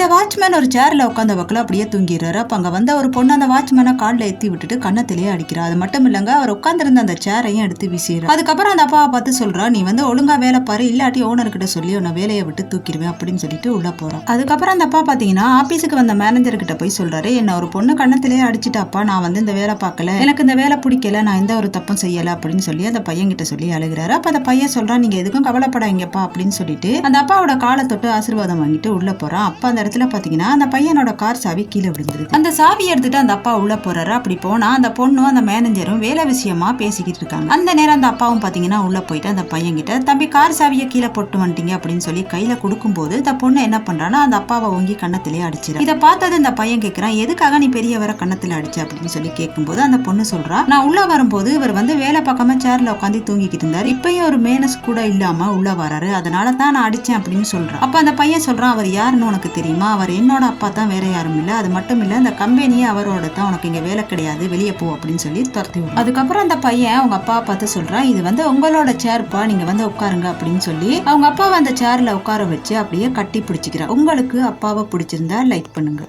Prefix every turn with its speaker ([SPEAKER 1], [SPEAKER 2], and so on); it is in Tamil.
[SPEAKER 1] இந்த வாட்ச்மேன் ஒரு சேர்ல உட்காந்த பக்கம் அப்படியே தூங்கிடுறாரு. அப்ப அங்க வந்த ஒரு பொண்ணு அந்த வாட்ச்மேனை காலில் ஏத்தி விட்டுட்டு கண்ணத்திலேயே அடிக்கிறா. அது மட்டும் இல்லங்க, அவர் உட்கார்ந்திருந்த அந்த சேரையும் எடுத்து வீசிடுறா. அதுக்கப்புறம் அந்த அப்பாவை பார்த்து சொல்றா, நீ ஒழுங்கா வேலை பாரு, இல்லாட்டி ஓனர் கிட்ட சொல்லி உன்னை வேலையை விட்டு தூக்கிடுவேன் அப்படின்னு சொல்லிட்டு உள்ள போறான். அதுக்கப்புறம் அந்த அப்பா பாத்தீங்கன்னா ஆபீஸுக்கு வந்த மேனேஜர் கிட்ட போய் சொல்றாரு, என்ன ஒரு பொண்ணு கண்ணத்திலேயே அடிச்சுட்டாப்பா, நான் இந்த வேலை பார்க்கல, எனக்கு இந்த வேலை பிடிக்கல, நான் எந்த ஒரு தப்பும் செய்யல அப்படின்னு சொல்லி அந்த பையன் கிட்ட சொல்லி அழுகிறாரு. அப்ப அந்த பையன் சொல்றான், நீங்க எதுக்கும் கவலைப்படாங்கப்பா அப்படின்னு சொல்லிட்டு அந்த அப்பாவோட காலை தொட்டு ஆசீர்வாதம் வாங்கிட்டு உள்ள போறான். அப்ப அந்த இடத்துல பாத்தீங்கன்னா அந்த பையனோட கார் சாவி கீழே விழுந்துருது. அந்த சாவி எடுத்துட்டு அந்த அப்பா உள்ள போறாரு. அப்படி போனா அந்த பொண்ணும் அந்த மேனேஜரும் வேலை விஷயமா பேசிக்கிட்டு இருக்காங்க. அந்த நேரம் அந்த அப்பாவும் பாத்தீங்கன்னா உள்ள போயிட்டு அந்த பையன் கிட்ட, தம்பி கார் சாவியை கீழே போட்டு வந்துட்டீங்க அப்படின்னு சொல்லி கையில கொடுக்கும் போது இந்த பொண்ணு என்ன பண்றான்னா அந்த அப்பாவை ஓங்கி கண்ணத்திலேயே அடிச்சிரு. இதை பார்த்தது இந்த பையன் கேட்கிறான், எதுக்காக நீ பெரியவரை கண்ணத்துல அடிச்ச அப்படின்னு சொல்லி கேட்கும்போது அந்த பொண்ணு சொல்றா, நான் உள்ள வரும்போது இவர் வேலை பார்க்காம சேர்ல உட்காந்து தூங்கிக்கிட்டு இருந்தாரு, இப்பயும் ஒரு மேனஸ் கூட இல்லாம உள்ள வராரு, அதனால தான் நான் அடிச்சேன் அப்படின்னு சொல்றான். அப்ப அந்த பையன் சொல்றான், அவர் யாருன்னு உனக்கு தெரியுமா? அவர் என்னோட அப்பா தான், வேற யாரும் இல்ல. அது மட்டும் இல்ல, அந்த கம்பெனியே அவரோட தான், உனக்கு இங்க வேலை கிடையாது, வெளியே போ அப்படின்னு சொல்லி துரத்தி விடுறான். அதுக்கப்புறம் அந்த பையன் அவங்க அப்பா பார்த்து சொல்றான், இது உங்களோட சேர்ப்பா, நீங்க உட்காருங்க அப்படின்னு சொல்லி அவங்க அப்பாவை அந்த சேர்ல உட்கார வச்சு அப்படியே கட்டி பிடிச்சிக்கிறார். உங்களுக்கு அப்பாவை பிடிச்சிருந்தா லைக் பண்ணுங்க.